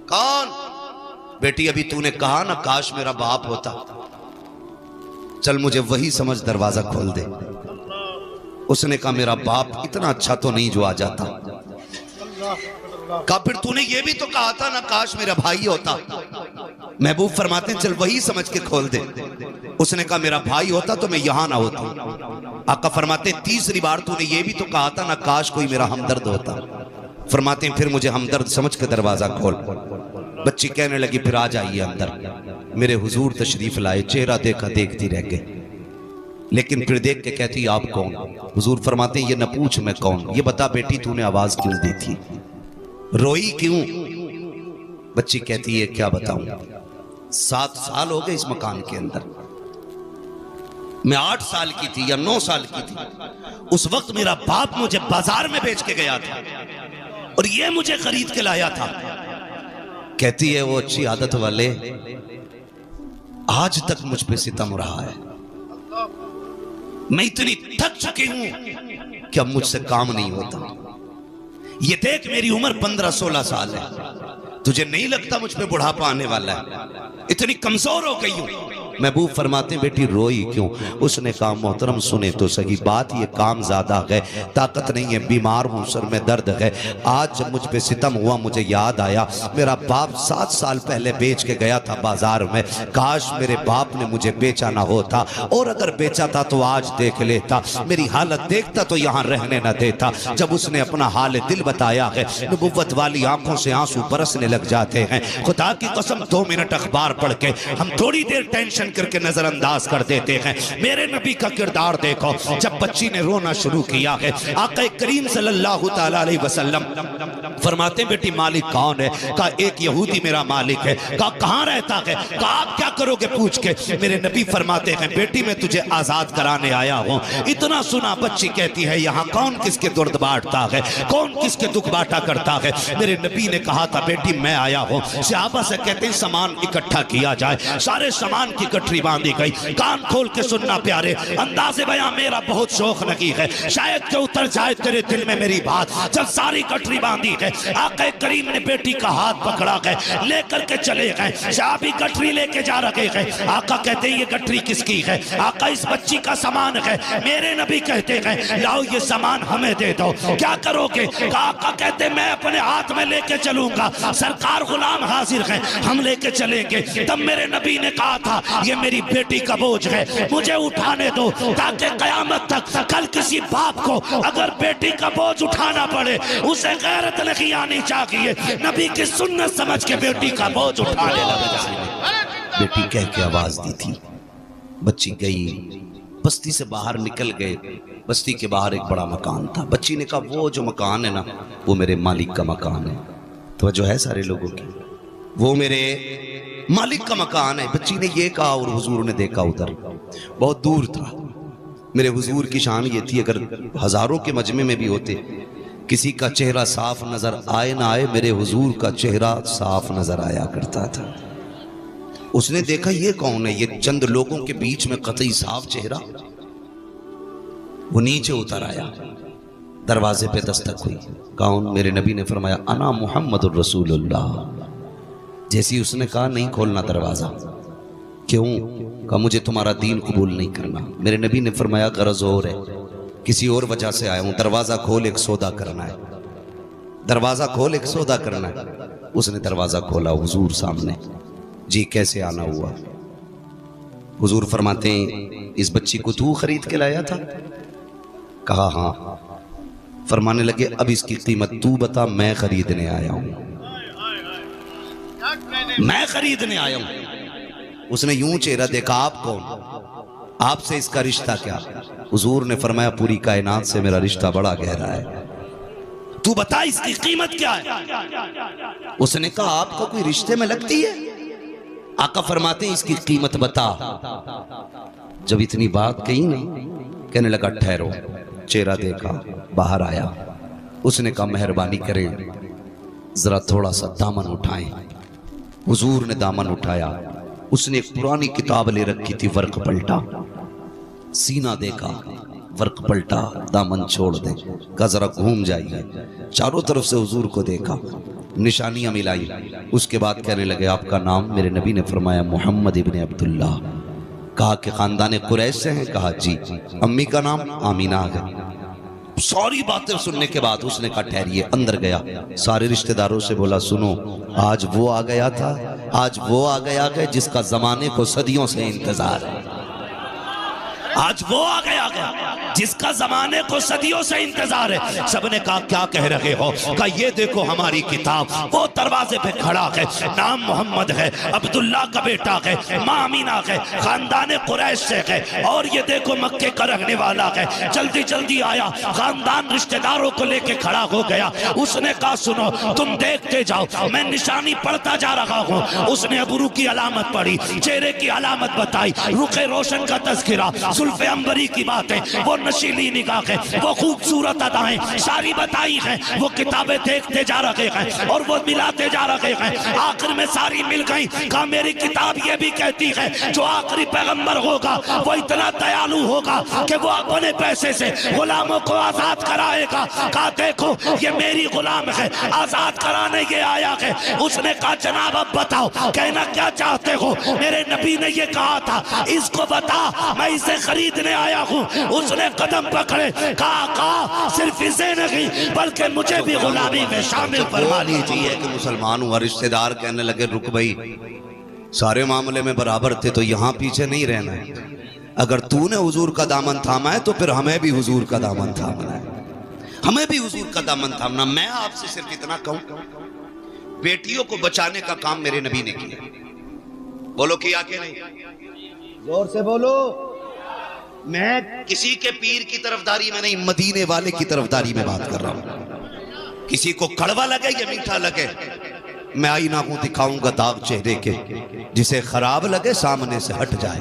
कौन? बेटी अभी तूने कहा ना काश मेरा बाप होता, चल मुझे वही समझ, दरवाजा खोल दे। उसने कहा मेरा बाप इतना अच्छा तो नहीं जो आ जाता। कहा फिर तूने ये भी तो कहा था ना काश मेरा भाई होता। महबूब फरमाते चल वही समझ के खोल दे। उसने कहा मेरा भाई होता तो मैं यहां ना होता। आका फरमाते तीसरी बार तूने ये भी तो कहा था ना काश कोई मेरा हमदर्द होता। फरमाते फिर मुझे हमदर्द समझ के दरवाजा खोल। बच्ची कहने लगी फिर आ जाइए अंदर। मेरे हुजूर तशरीफ लाए, चेहरा देखा देखती रह गई, लेकिन फिर देख के कहती आप कौन? हुजूर फरमाते ये न पूछ मैं कौन, ये बता बेटी तूने आवाज क्यों दी थी, रोई क्यों? बच्ची कहती है क्या बताऊं, 7 साल हो गए इस मकान के अंदर। मैं 8 साल की थी या 9 साल की थी, उस वक्त मेरा बाप मुझे बाजार में बेच के गया था और ये मुझे खरीद के लाया था। कहती है वो अच्छी आदत वाले आज तक मुझ पे सितम रहा है। मैं इतनी थक चुकी हूं कि अब मुझसे काम नहीं होता। ये देख मेरी उम्र 15-16 साल है, तुझे नहीं लगता मुझ पे बुढ़ापा आने वाला है? इतनी कमजोर हो गई हूं। महबूब फरमाते बेटी रोई क्यों? उसने कहा मोहतरम सुने तो सही बात, ये काम ज्यादा है, ताकत नहीं है, बीमार हूं, सर में दर्द है। आज जब मुझ पे सितम हुआ मुझे याद आया मेरा बाप 7 साल पहले बेच के गया था बाजार में। काश मेरे बाप ने मुझे बेचा ना होता, और अगर बेचा था तो आज देख लेता, मेरी हालत देखता तो यहाँ रहने न देता। जब उसने अपना हाल दिल बताया है, नबुव्वत वाली आंखों से आंसू बरसने लग जाते हैं। खुदा की कसम 2 मिनट अखबार पढ़ के हम थोड़ी देर टेंशन करके नजरअंदाज कर देते हैं। मेरे नबी का किरदार देखो, जब बच्ची ने रोना शुरू किया है, आका करीम सल्लल्लाहु ताला अलैहि वसल्लम फरमाते बेटी मालिक कौन है? कहा एक यहूदी मेरा मालिक है। कहा कहां रहता है? कहा आप क्या करोगे पूछ के? मेरे नबी फरमाते हैं बेटी मैं तुझे आजाद कराने आया हूं। इतना सुना बच्ची कहती है यहाँ कौन किसके दर्द बांटता है, कौन किसके दुख बांटा करता है? मेरे नबी ने कहा था बेटी मैं आया हूं। सहाबा से कहते हैं सामान इकट्ठा किया जाए। सारे सामान की गठरी बांधी गई। कान खोल के सुनना प्यारे, अंदाज़े बयां मेरा बहुत शौक नहीं है, शायद के उतर जाए तेरे दिल में मेरी बात। जब सारी गठरी बांधी है, आका करीम ने बेटी का हाथ पकड़ा गए, लेकर के चले गए। सहाबी गठरी लेके जा रहे हैं। आका कहते हैं ये गठरी किसकी है? आका इस बच्ची का सामान है। मेरे नबी कहते हैं लाओ ये सामान हमें दे दो। क्या करोगे? आका कहते मैं अपने हाथ में लेके चलूंगा, सरकार गुलाम हाजिर है, हम लेके चलेंगे। तब मेरे नबी ने कहा था ये मेरी बेटी का बोझ है, मुझे उठाने दो, ताकि कयामत तक कल किसी बाप को अगर बेटी का बोझ उठाना पड़े उसे गैरत नहीं आनी चाहिए। नबी की सुन्नत समझ के बेटी का बोझ उठाने लग जाए। बेटी कह के आवाज दी थी। बच्ची गई, बस्ती से बाहर निकल गए। बस्ती के बाहर एक बड़ा मकान था। बच्ची ने कहा वो जो मकान है ना वो मेरे मालिक का मकान है। तो जो है सारे लोगों की, वो मेरे मालिक का मकान है। बच्ची ने ये कहा और हुजूर ने देखा उधर बहुत दूर था। मेरे हुजूर की शान ये थी अगर हजारों के मजमे में भी होते, किसी का चेहरा साफ नजर आए ना आए, मेरे हुजूर का चेहरा साफ नजर आया करता था। उसने देखा ये कौन है, ये चंद लोगों के बीच में कतई साफ चेहरा। वो नीचे उतर आया, दरवाजे पे दस्तक हुई। कौन? मेरे नबी ने फरमाया अना मुहम्मदुर रसूलुल्लाह। जैसी उसने कहा नहीं खोलना दरवाजा। क्यों? कहा मुझे तुम्हारा दीन कबूल नहीं करना। मेरे नबी ने फरमाया गरज और है, किसी और वजह से आया हूं, दरवाजा खोल एक सौदा करना है, दरवाजा खोल एक सौदा करना है। उसने दरवाजा खोला, हुजूर सामने। जी कैसे आना हुआ? हुजूर फरमाते हैं इस बच्ची को तू खरीद के लाया था? कहा हाँ। फरमाने लगे अब इसकी कीमत तू बता, मैं खरीदने आया हूं, मैं खरीदने आया हूं। उसने यूं चेहरा देखा, आप कौन? आपसे इसका रिश्ता क्या? हुजूर ने फरमाया पूरी कायनात से मेरा रिश्ता बड़ा गहरा है, तू बता इसकी कीमत क्या है? उसने कहा आपको कोई रिश्ते में लगती है? आका फरमाते हैं इसकी कीमत बता। जब इतनी बात कही ना, कहने लगा ठहरो। चेहरा देखा, बाहर आया। उसने कहा मेहरबानी करें जरा थोड़ा सा दामन उठाएं। हुजूर ने दामन उठाया। उसने एक पुरानी किताब ले रखी थी, वर्क पलटा, सीना देखा, वर्क पलटा, दामन छोड़ दे, कहा जरा घूम जाइए। चारों तरफ से हुजूर को देखा। निशानियां मिलाई। उसके बाद कहने लगे आपका नाम? मेरे नबी ने फरमाया मोहम्मद इब्न अब्दुल्लाह। कहा कि खानदान कुरैश से हैं? कहा जी। अम्मी का नाम? आमीना आ गई। सारी बातें सुनने के बाद उसने कहा ठहरिए। अंदर गया, सारे रिश्तेदारों से बोला सुनो, आज वो आ गया था, आज वो आ गया है जिसका जमाने को सदियों से इंतजार है। आज वो आ गया जिसका जमाने को सदियों से इंतजार है। सबने कहा क्या कह रहे हो? कहा ये देखो हमारी किताब। वो दरवाजे पे खड़ा है, नाम मोहम्मद है, अब्दुल्ला का बेटा है, माँ अमीना है, खानदान कुरैश से है, और ये देखो मक्के का रहने वाला है। जल्दी जल्दी आया, खानदान रिश्तेदारों को लेके खड़ा हो गया। उसने कहा सुनो, तुम देखते जाओ, मैं निशानी पढ़ता जा रहा हूँ। उसने अबरू की अलामत पढ़ी, चेहरे की अलामत बताई, रुखे रोशन का तज़किरा, जुल्फ़े अंबरी की बातें, वो नशीली निगाहें, वो खूबसूरत अदाएं सारी बताई हैं। वो किताबें देखते जा रहे हैं और वो मिलाते जा रहे हैं। आखिर में सारी मिल गई। कहा मेरी किताब ये भी कहती है जो आखिरी पैगंबर होगा वो इतना दयालु होगा कि वो अपने पैसे से गुलामों को आजाद कराएगा। कहा देखो ये मेरी गुलाम है, आजाद कराने ये आया है। उसने कहा जनाब अब बताओ कहना क्या चाहते हो? मेरे नबी ने ये कहा था इसको बता, मैं इसे खरीदने आया हूँ। उसने कदम पकड़े, कहा सिर्फ इसे नहीं बल्कि मुझे भी गुलामी में शामिल फरमा लीजिए। कि मुसलमान हुआ। रिश्तेदार कहने लगे रुक भाई, सारे मामले में बराबर थे तो यहाँ पीछे नहीं रहना है। अगर तूने हुजूर का दामन थामा है तो फिर हमें भी हुजूर का दामन थामना है, हमें भी हुजूर का दामन थामना। मैं आपसे सिर्फ इतना कहूं, बेटियों को बचाने का काम मेरे नबी ने किया। बोलो किया कि नहीं? जोर से बोलो। मैं किसी के पीर की तरफदारी में नहीं, मदीने वाले की तरफदारी में बात कर रहा हूं। किसी को कड़वा लगे या मीठा लगे, मैं आईना को दिखाऊंगा दाग चेहरे के, जिसे खराब लगे सामने से हट जाए।